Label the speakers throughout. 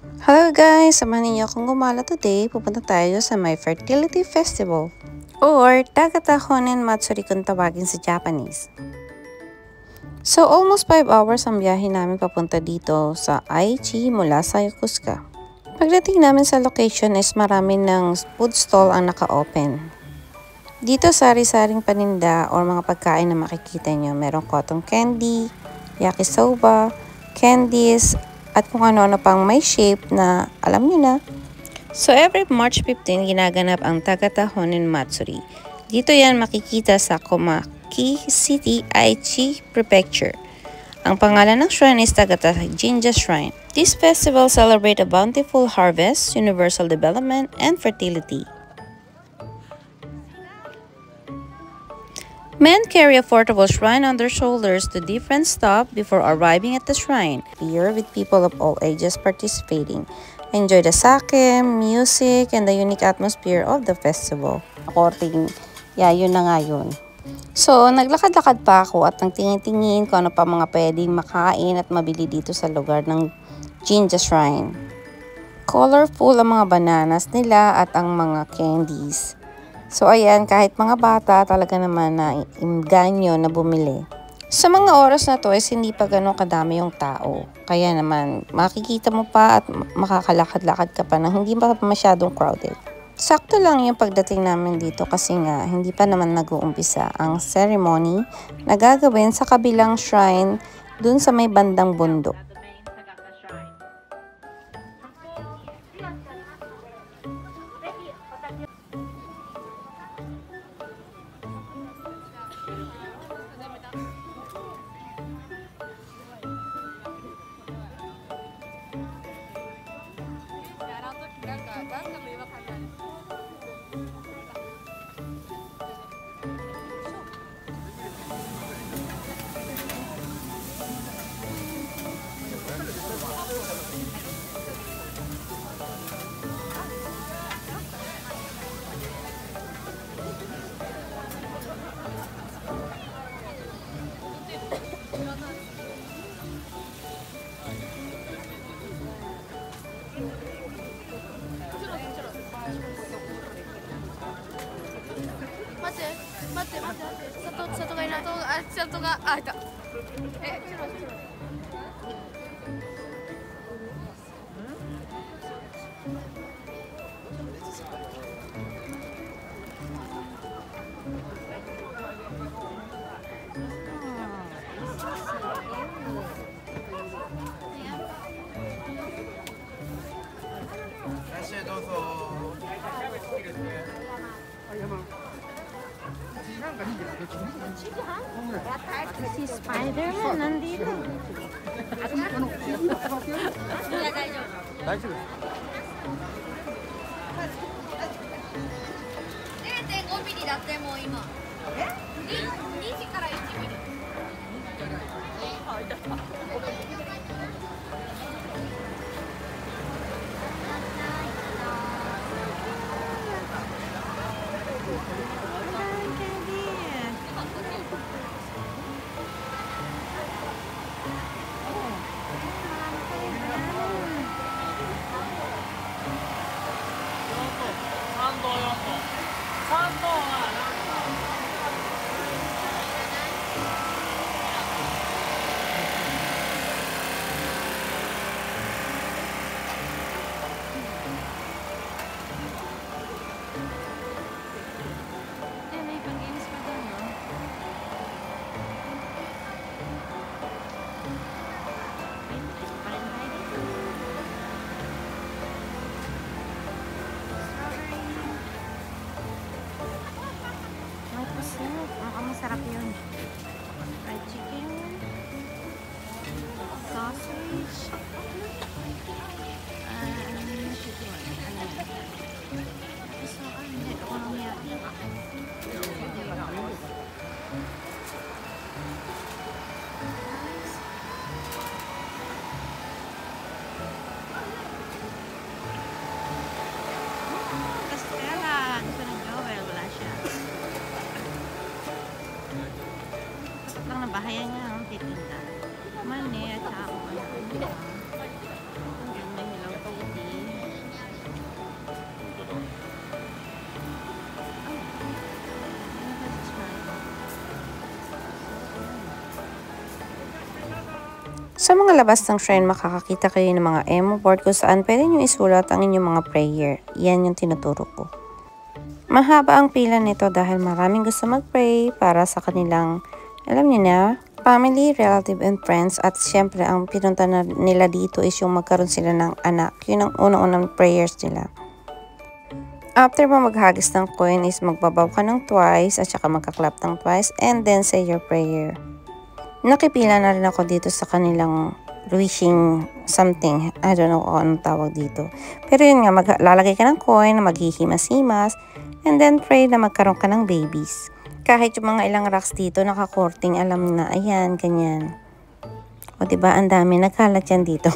Speaker 1: Hello guys! Samahan ninyo akong gumala today. Pupunta tayo sa My Fertility Festival or Tagata Honen Matsuri kung tawagin sa Japanese. So almost 5 hours ang biyahe namin papunta dito sa Aichi mula sa Yokosuka. Pagdating namin sa location is marami ng food stall ang naka-open. Dito sari-saring paninda or mga pagkain na makikita nyo. Merong cotton candy, yakisoba, candies, at kung ano-ano pang may shape na alam nyo na. So every March 15, ginaganap ang Tagata Honen Matsuri. Dito yan makikita sa Komaki City, Aichi Prefecture. Ang pangalan ng shrine is Tagata Jinja Shrine. This festival celebrates a bountiful harvest, universal development, and fertility. Men carry a portable shrine on their shoulders to different stops before arriving at the shrine. Here with people of all ages participating. Enjoy the sake, music, and the unique atmosphere of the festival. According, yun na nga yun. So, naglakad-lakad pa ako at nagtingin-tingin kung ano pa mga pwedeng makain at mabili dito sa lugar ng Jinja Shrine. Colorful ang mga bananas nila at ang mga candies. So ayan, kahit mga bata talaga naman na inganyo na bumili. Sa mga oras na to is hindi pa ganun kadami yung tao. Kaya naman makikita mo pa at makakalakad-lakad ka pa na hindi pa masyadong crowded. Sakto lang yung pagdating namin dito kasi nga hindi pa naman nag-uumpisa ang ceremony na gagawin sa kabilang shrine dun sa may bandang bundok.
Speaker 2: Si Spider-Man nandito.
Speaker 3: 大丈夫。
Speaker 4: 0.5ミリだってもう今。2時から1ミリ。
Speaker 1: Sa mga labas ng shrine, makakakita kayo ng mga emo board kung saan pwede nyo isulat ang inyong mga prayer. Yan yung tinuturo ko. Mahaba ang pila nito dahil maraming gusto mag-pray para sa kanilang, alam niyo na, family, relative, and friends. At syempre, ang pinunta nila dito is yung magkaroon sila ng anak. Yun ang unang-unang prayers nila. After mo maghagis ng coin is magbabaw ka ng twice at saka magkaklap ng twice and then say your prayer. Nakipila na rin ako dito sa kanilang wishing something. I don't know kung anong tawag dito. Pero yun nga, lalagay ka ng coin na maghihimas-himas and then pray na magkaroon ka ng babies. Kahit yung mga ilang racks dito nakakorting, alam na, ayan, ganyan. O diba, ang dami, nagkalat yan dito.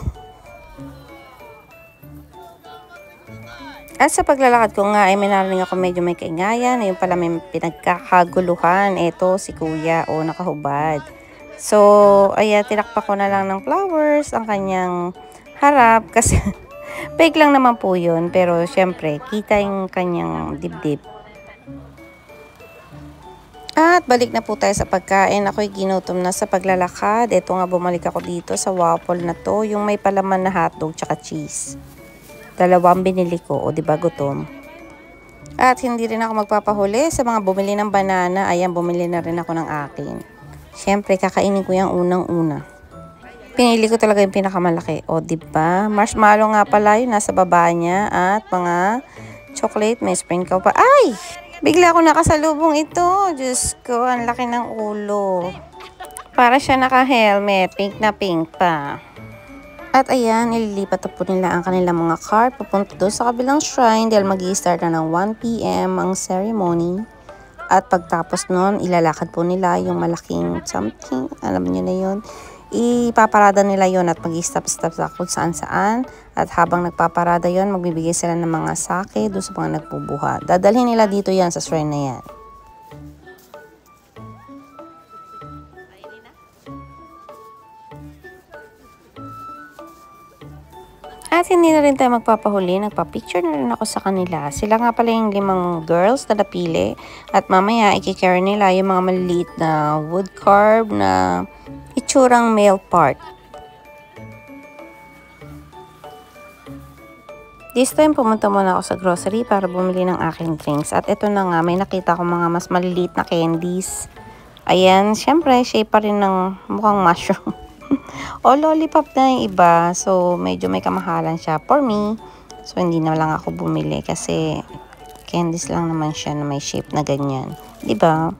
Speaker 1: At sa paglalakad ko nga, ay may narinig ako medyo may kaingayan. Ayun pala may pinagkakaguluhan. Eto, si kuya, o nakahubad. So, ayan, tinakpa ko na lang ng flowers ang kanyang harap kasi fake lang naman po yun. Pero syempre, kita yung kanyang dibdib. At balik na po tayo sa pagkain. Ako'y ginutom na sa paglalakad. Ito nga, bumalik ako dito sa waffle na to. Yung may palaman na hotdog tsaka cheese. Dalawang binili ko. O diba, gutom. At hindi rin ako magpapahuli sa mga bumili ng banana. Ayan, bumili na rin ako ng akin. Siyempre, kakainin ko yung unang-una. Pinili ko talaga yung pinakamalaki. O, diba? Marshmallow nga pala yun. Nasa baba niya. At mga chocolate. May sprinkle pa. Ay! Bigla ako nakasalubong ito. Diyos ko, ang laki ng ulo. Para siya naka-helmet. Pink na pink pa. At ayan, nililipat po nila ang kanilang mga cart. Pupunta doon sa kabilang shrine. Dahil mag-i-start na ng 1 PM ang ceremony. At pagtapos nun, ilalakad po nila yung malaking something, alam niyo na yun. Ipaparada nila yon at mag-i-stop-stop sa kung saan-saan. At habang nagpaparada yon, magbibigay sila ng mga sake doon sa mga nagbubuha. Dadalhin nila dito yan sa shrine na yan. At hindi na rin tayo magpapahuli, nagpa-picture na rin ako sa kanila. Sila nga pala yung 5 girls na napili. At mamaya, i-carry nila yung mga maliliit na wood carve na itsurang male part. This time, pumunta muna ako sa grocery para bumili ng aking drinks. At ito na nga, may nakita ko mga mas maliliit na candies. Ayan, syempre, shape pa rin ng mukhang mushroom. O lollipop na yung iba. So, medyo may kamahalan siya for me. So, hindi na lang ako bumili kasi candies lang naman siya na may shape na ganyan. Diba?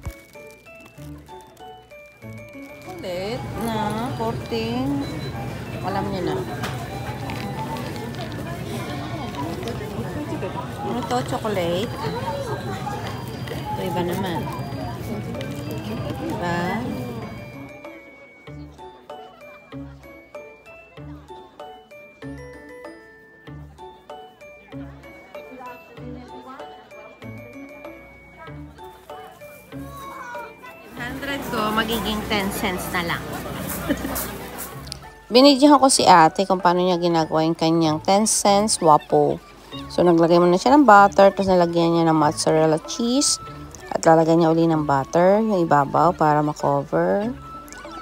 Speaker 1: Ulit na 14. Alam niyo na. Ano to? Chocolate? Ito iba naman. Diba? Ko, magiging 10 cents na lang. Binidyohan ko si ate kung paano niya ginagawa yung kanyang 10 cents waffle. So, naglagay mo na siya ng butter, tapos nalagyan niya ng mozzarella cheese, at lalagyan niya uli ng butter, yung ibabaw, para makover.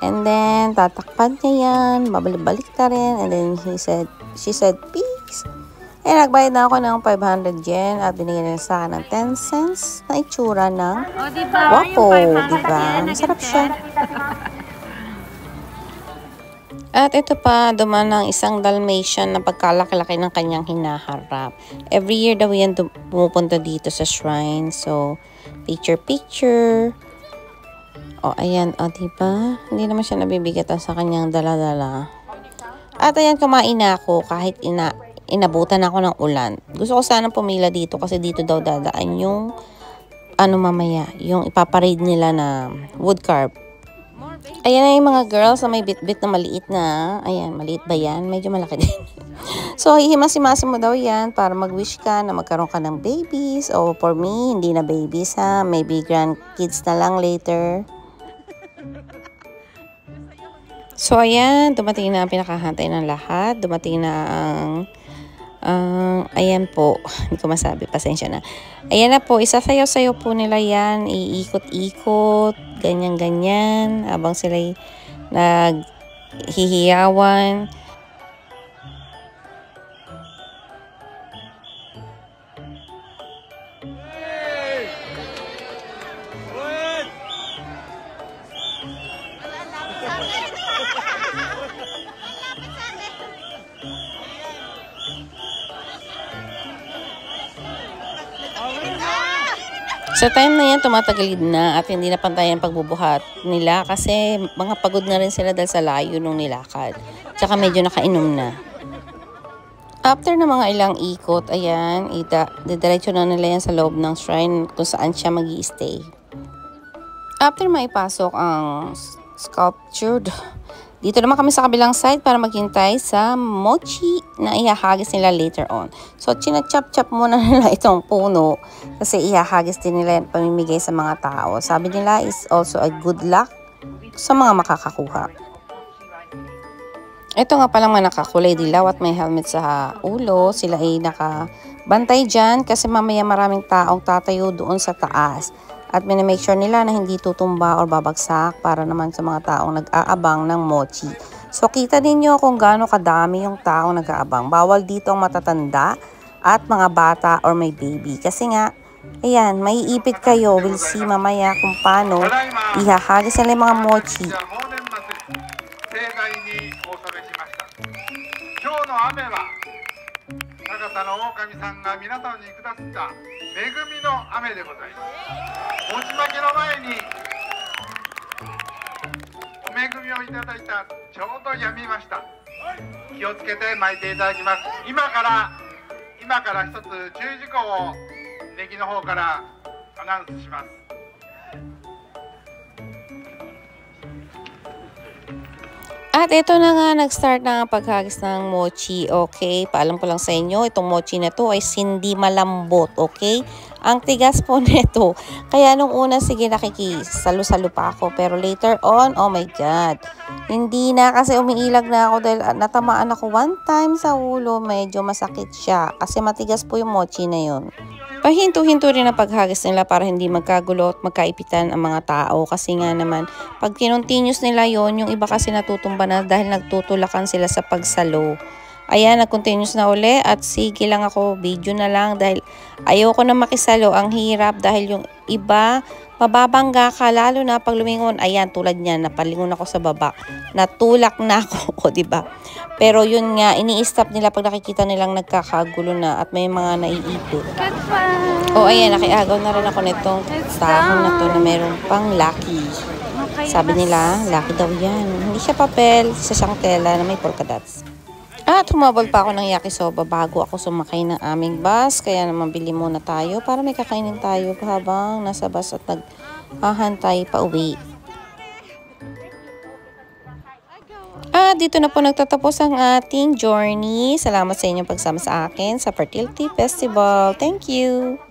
Speaker 1: And then, tatakpan niya yan, babalik ta rin, and then she said, peace. Eh, nagbayad na ako ng 500 yen at binigyan nila sa akin ng 10 cents na itsura ng waffle. Diba? Masarap siya. At ito pa, duman ng isang Dalmatian na pagkalaki-laki ng kanyang hinaharap. Every year daw yan pumupunta dito sa shrine. So, picture-picture. O, ayan. O, diba? Hindi naman siya nabibigatan sa kanyang dala-dala. At ayan, kumain na ako kahit inabutan ako ng ulan. Gusto ko sanang pumila dito kasi dito daw dadaan yung mamaya, yung ipaparade nila na wood carve. Ayan na yung mga girls na may bit-bit na maliit na. Ayan, maliit ba yan? Medyo malaki din. So, hihimas-himasin mo daw yan para mag-wish ka na magkaroon ka ng babies. O for me, hindi na babies ha. Maybe grandkids na lang later. So, ayan. Dumating na ang pinakahantay ng lahat. Dumating na ang ayan po, hindi ko masabi, pasensya na. Ayan na po, isasayaw-sayaw po nila yan, iikot-ikot, ganyan-ganyan, habang sila hihiyawan. Sa time na yan, tumatagalid na at hindi na pantay ang pagbubuhat nila kasi mga pagod na rin sila dahil sa layo nung nilakad. Tsaka medyo nakainom na. After na mga ilang ikot, ayan, didiretso na nila yan sa loob ng shrine kung saan siya mag-i-stay. After maipasok ang sculptured, dito naman kami sa kabilang side para maghintay sa mochi na ihahagis nila later on. So, chinachop-chop muna nila itong puno kasi ihahagis din nila yung pamimigay sa mga tao. Sabi nila is also a good luck sa mga makakakuha. Ito nga palang mga nakakulay dilaw at may helmet sa ulo. Sila ay nakabantay dyan kasi mamaya maraming taong tatayo doon sa taas. At minamake sure nila na hindi tutumba o babagsak para naman sa mga taong nag-aabang ng mochi. So, kita ninyo kung gaano kadami yung taong nag-aabang. Bawal dito ang matatanda at mga bata or may baby. Kasi nga, ayan, may ipit kayo. We'll see mamaya kung paano ihahagis nila yung mga mochi. At ito na nga, nag-start na ang paghagis ng mochi, okay? Paalam ko lang sa inyo, itong mochi na to ay hindi malambot, okay? Ang tigas po nito. Kaya nung una, sige, nakikisalo-salo pa ako. Pero later on, oh my God. Hindi na kasi umiilag na ako dahil natamaan ako one time sa ulo. Medyo masakit siya kasi matigas po yung mochi na yun. Pahinto-hinto rin ang paghagis nila para hindi magkagulo at magkaipitan ang mga tao. Kasi nga naman, pag kinontinuous nila yon, yung iba kasi natutumba na dahil nagtutulakan sila sa pagsalo. Ayan, nag-continuous na uli at sige lang ako, video na lang dahil ayoko na makisalo. Ang hirap dahil yung iba, mababangga ka lalo na pag lumingon. Ayan, tulad niyan, napalingon ako sa baba. Natulak na ako, o diba? Pero yun nga, ini-stop nila pag nakikita nilang nagkakagulo na at may mga naiipit. O ayan, nakiagaw na rin ako nitong tahon na to na meron pang lucky. Sabi nila, lucky daw yan. Hindi siya papel, sa siyang tela na may polka dots. At humabol pa ako ng yakisoba bago ako sumakay ng aming bus. Kaya naman bili muna tayo para may kakainin tayo habang nasa bus at naghahantay pa uwi. At dito na po nagtatapos ang ating journey. Salamat sa inyong pagsama sa akin sa Fertility Festival. Thank you!